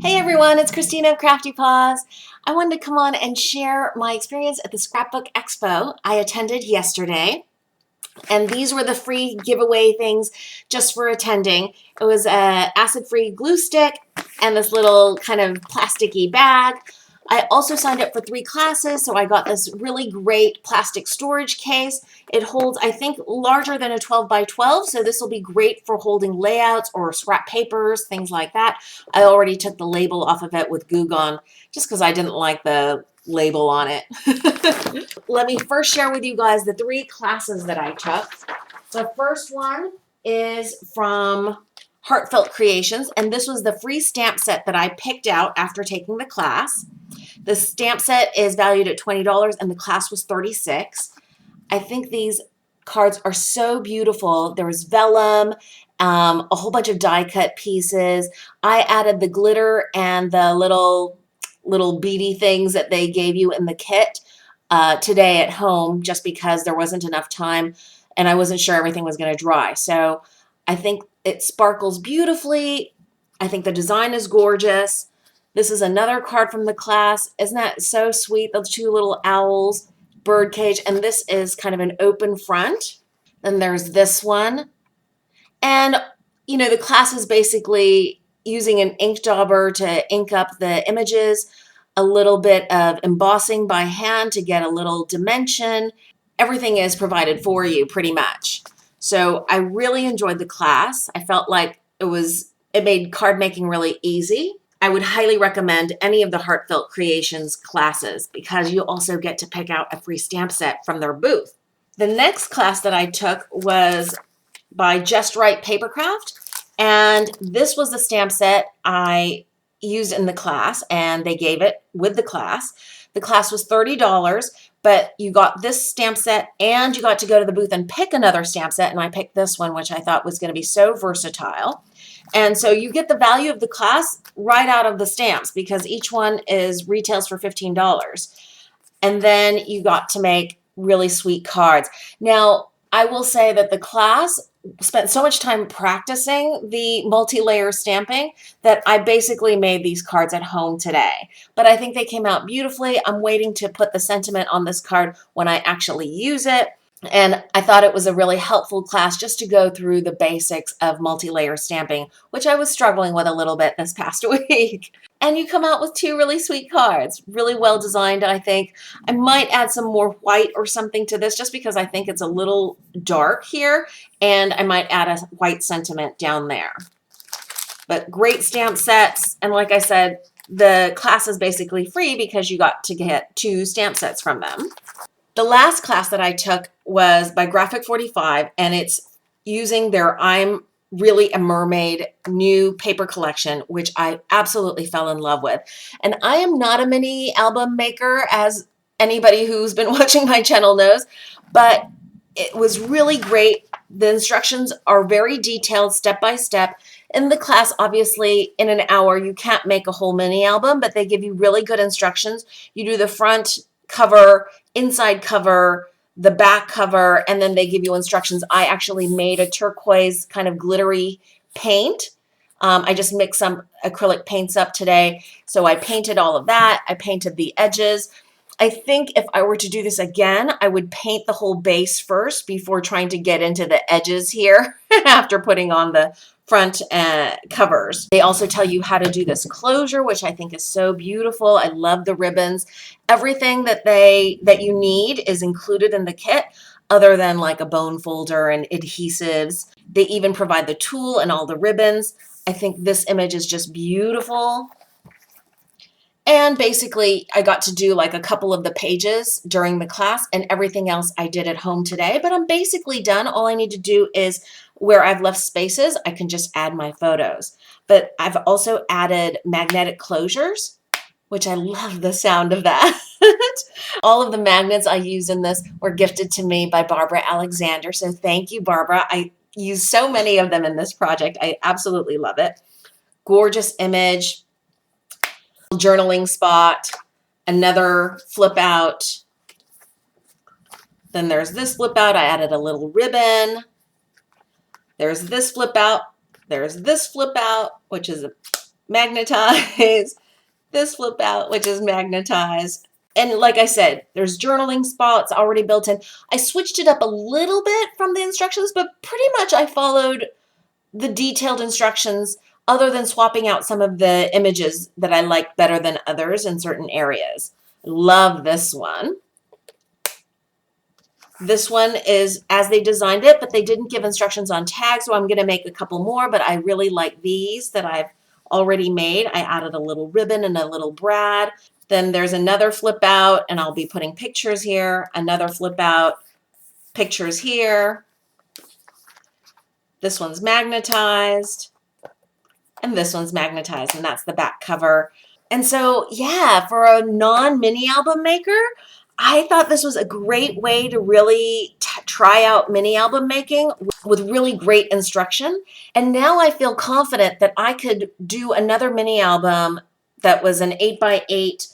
Hey everyone, it's Christina of CraftyPaws. I wanted to come on and share my experience at the Scrapbook Expo I attended yesterday. And these were the free giveaway things just for attending. It was a acid-free glue stick and this little kind of plasticky bag. I also signed up for 3 classes, so I got this really great plastic storage case. It holds, I think, larger than a 12 by 12, so this will be great for holding layouts or scrap papers, things like that. I already took the label off of it with Goo Gone just because I didn't like the label on it. Let me first share with you guys the 3 classes that I took. The first one is from Heartfelt Creations, and this was the free stamp set that I picked out after taking the class. The stamp set is valued at $20 and the class was $36. I think these cards are so beautiful. There was vellum, a whole bunch of die cut pieces. I added the glitter and the little beady things that they gave you in the kit today at home, just because there wasn't enough time and I wasn't sure everything was going to dry. So I think it sparkles beautifully. I think the design is gorgeous. This is another card from the class. Isn't that so sweet? Those 2 little owls, bird cage, and this is kind of an open front. Then there's this one. And, you know, the class is basically using an ink dauber to ink up the images, a little bit of embossing by hand to get a little dimension. Everything is provided for you pretty much. So I really enjoyed the class. I felt like it made card making really easy. I would highly recommend any of the Heartfelt Creations classes because you also get to pick out a free stamp set from their booth. The next class that I took was by Just Right Papercraft, and this was the stamp set I used in the class, and they gave it with the class. The class was $30, but you got this stamp set and you got to go to the booth and pick another stamp set, and I picked this one, which I thought was going to be so versatile. And so you get the value of the class right out of the stamps because each one retails for $15. And then you got to make really sweet cards. Now, I will say that the class spent so much time practicing the multi-layer stamping that I basically made these cards at home today. But I think they came out beautifully. I'm waiting to put the sentiment on this card when I actually use it. And I thought it was a really helpful class just to go through the basics of multi-layer stamping, which I was struggling with a little bit this past week. And you come out with 2 really sweet cards, really well designed, I think. I might add some more white or something to this just because I think it's a little dark here, and I might add a white sentiment down there. But great stamp sets, and like I said, the class is basically free because you got to get 2 stamp sets from them. The last class that I took was by Graphic 45, and it's using their I'm Really a Mermaid new paper collection, which I absolutely fell in love with. And I am not a mini album maker, as anybody who's been watching my channel knows, but it was really great. The instructions are very detailed, step by step. In the class, obviously, in an hour, you can't make a whole mini album, but they give you really good instructions. You do the front cover, inside cover, the back cover, and then they give you instructions. I actually made a turquoise kind of glittery paint. I just mixed some acrylic paints up today. So I painted all of that. I painted the edges. I think if I were to do this again, I would paint the whole base first before trying to get into the edges here after putting on the front covers. They also tell you how to do this closure, which I think is so beautiful. I love the ribbons. Everything that you need is included in the kit, other than like a bone folder and adhesives. They even provide the tool and all the ribbons. I think this image is just beautiful. And basically, I got to do like a couple of the pages during the class, and everything else I did at home today. But I'm basically done. All I need to do is where I've left spaces, I can just add my photos. But I've also added magnetic closures, which I love the sound of that. All of the magnets I used in this were gifted to me by Barbara Alexander. So thank you, Barbara. I used so many of them in this project. I absolutely love it. Gorgeous image. Journaling spot, another flip out. Then there's this flip out. I added a little ribbon. There's this flip out. There's this flip out, which is magnetized, this flip out, which is magnetized. And like I said, there's journaling spots already built in. I switched it up a little bit from the instructions, but pretty much I followed the detailed instructions other than swapping out some of the images that I like better than others in certain areas. Love this one. This one is as they designed it, but they didn't give instructions on tags, so I'm going to make a couple more, but I really like these that I've already made. I added a little ribbon and a little brad. Then there's another flip out, and I'll be putting pictures here, another flip out, pictures here. This one's magnetized, and this one's magnetized, and that's the back cover. And so, yeah, for a non-mini album maker, I thought this was a great way to really try out mini album making with really great instruction. And now I feel confident that I could do another mini album that was an 8x8,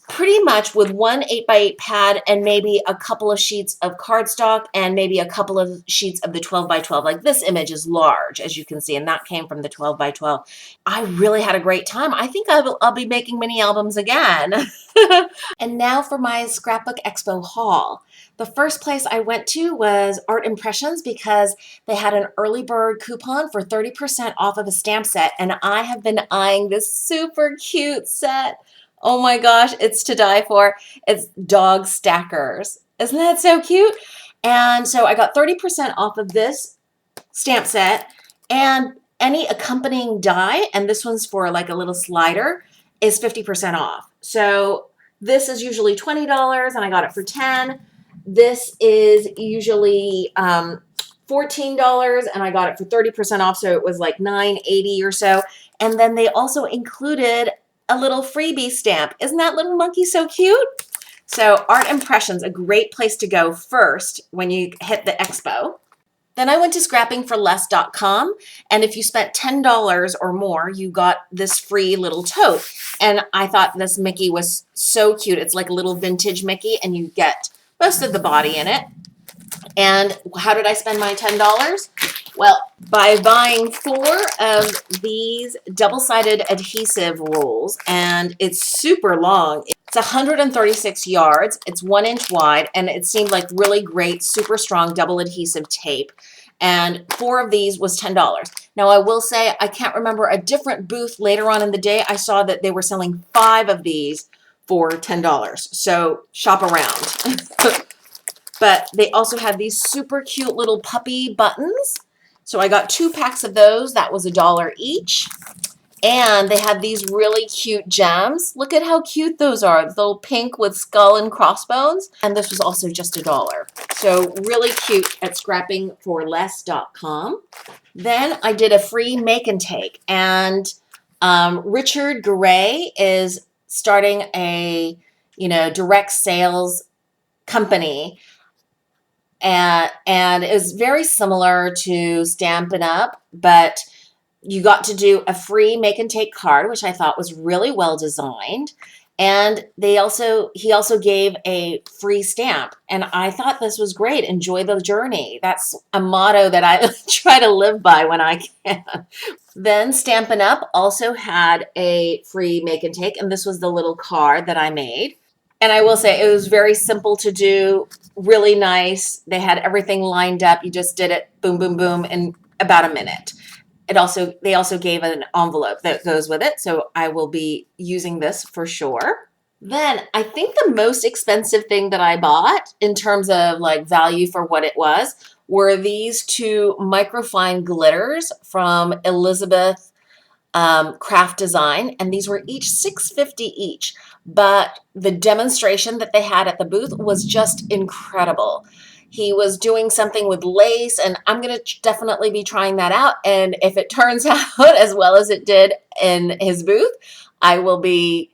pretty much with one 8x8 pad and maybe a couple of sheets of cardstock and maybe a couple of sheets of the 12x12. Like this image is large, as you can see, and that came from the 12x12. I really had a great time. I think I'll be making mini albums again. And now for my Scrapbook Expo haul. The first place I went to was Art Impressions because they had an early bird coupon for 30% off of a stamp set, and I have been eyeing this super cute set. Oh my gosh, it's to die for. It's dog stackers. Isn't that so cute? And so I got 30% off of this stamp set and any accompanying die, and this one's for like a little slider, is 50% off. So this is usually $20 and I got it for $10. This is usually $14 and I got it for 30% off, so it was like $9.80 or so. And then they also included a little freebie stamp. Isn't that little monkey so cute? So Art Impressions, a great place to go first when you hit the expo. Then I went to scrappingforless.com, and if you spent $10 or more, you got this free little tote. And I thought this Mickey was so cute. It's like a little vintage Mickey, and you get most of the body in it. And how did I spend my $10? Well, by buying 4 of these double-sided adhesive rolls, and it's super long. It's 136 yards, it's 1 inch wide, and it seemed like really great, super strong double adhesive tape. And 4 of these was $10. Now I will say, I can't remember a different booth later on in the day. I saw that they were selling 5 of these for $10. So shop around. But they also had these super cute little puppy buttons. So I got 2 packs of those. That was $1 each. And they had these really cute gems. Look at how cute those are. The little pink with skull and crossbones. And this was also just $1. So really cute at scrappingforless.com. Then I did a free make and take. And Richard Garay is starting a direct sales company. And it was very similar to Stampin' Up, but you got to do a free make and take card, which I thought was really well designed. And he also gave a free stamp. And I thought this was great. Enjoy the journey. That's a motto that I try to live by when I can. Then Stampin' Up also had a free make and take, and this was the little card that I made. And I will say it was very simple to do, really nice. They had everything lined up. You just did it, boom, boom, boom, in about a minute. They also gave an envelope that goes with it, so I will be using this for sure. Then I think the most expensive thing that I bought in terms of like value for what it was were these 2 microfine glitters from Elizabeth Craft Design, and these were each $6.50 each. But the demonstration that they had at the booth was just incredible. He was doing something with lace, and I'm going to definitely be trying that out. And if it turns out as well as it did in his booth, I will be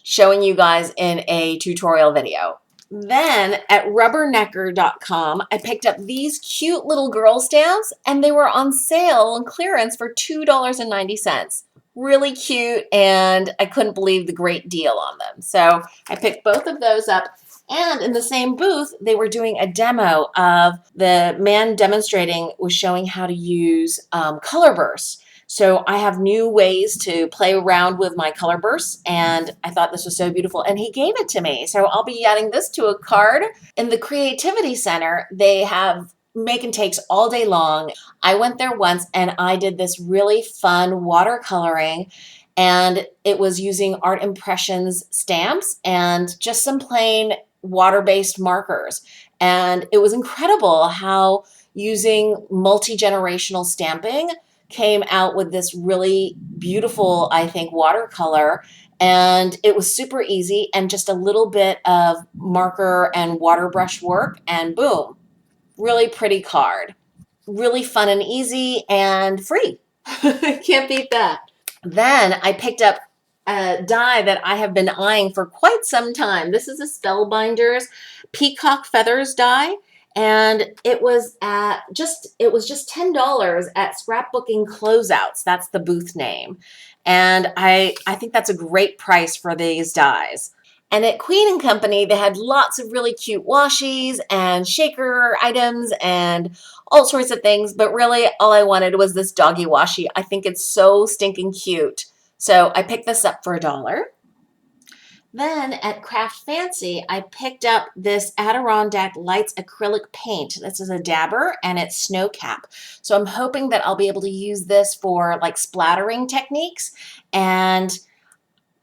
showing you guys in a tutorial video. Then at rubbernecker.com, I picked up these cute little girl stamps, and they were on sale and clearance for $2.90. Really cute, and I couldn't believe the great deal on them. So I picked both of those up. And in the same booth, they were doing a demo of the man demonstrating was showing how to use color bursts. So I have new ways to play around with my color bursts, and I thought this was so beautiful, and he gave it to me. So I'll be adding this to a card. In the Creativity Center, they have make and takes all day long. I went there once and I did this really fun watercoloring, and it was using Art Impressions stamps and just some plain water-based markers. And it was incredible how using multi-generational stamping came out with this really beautiful, I think, watercolor. And it was super easy and just a little bit of marker and water brush work, and boom, really pretty card. Really fun and easy and free. Can't beat that. Then I picked up a die that I have been eyeing for quite some time. This is a Spellbinders Peacock Feathers die, and it was just $10 at Scrapbooking Closeouts. That's the booth name. And I think that's a great price for these dies. And at Queen and Company, they had lots of really cute washies and shaker items and all sorts of things. But really, all I wanted was this doggy washi. I think it's so stinking cute. So I picked this up for $1. Then at Craft Fancy, I picked up this Adirondack Lights acrylic paint. This is a dabber and it's snow cap. So I'm hoping that I'll be able to use this for like splattering techniques. And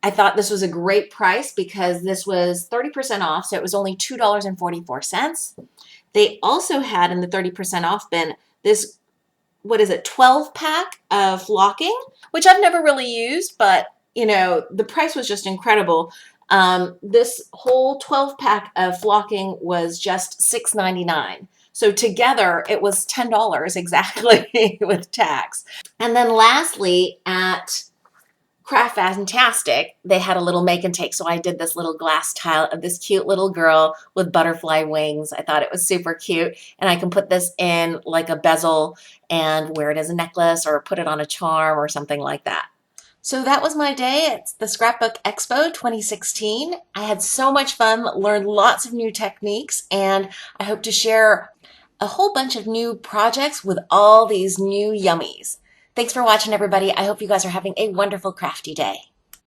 I thought this was a great price because this was 30% off, so it was only $2.44. They also had in the 30% off bin this, 12 pack of flocking, which I've never really used, but you know, the price was just incredible. This whole 12 pack of flocking was just $6.99. So together it was $10 exactly with tax. And then lastly, at Craft Fantastic, they had a little make and take. So I did this little glass tile of this cute little girl with butterfly wings. I thought it was super cute. And I can put this in like a bezel and wear it as a necklace or put it on a charm or something like that. So that was my day at the Scrapbook Expo 2016. I had so much fun, learned lots of new techniques, and I hope to share a whole bunch of new projects with all these new yummies. Thanks for watching, everybody. I hope you guys are having a wonderful crafty day.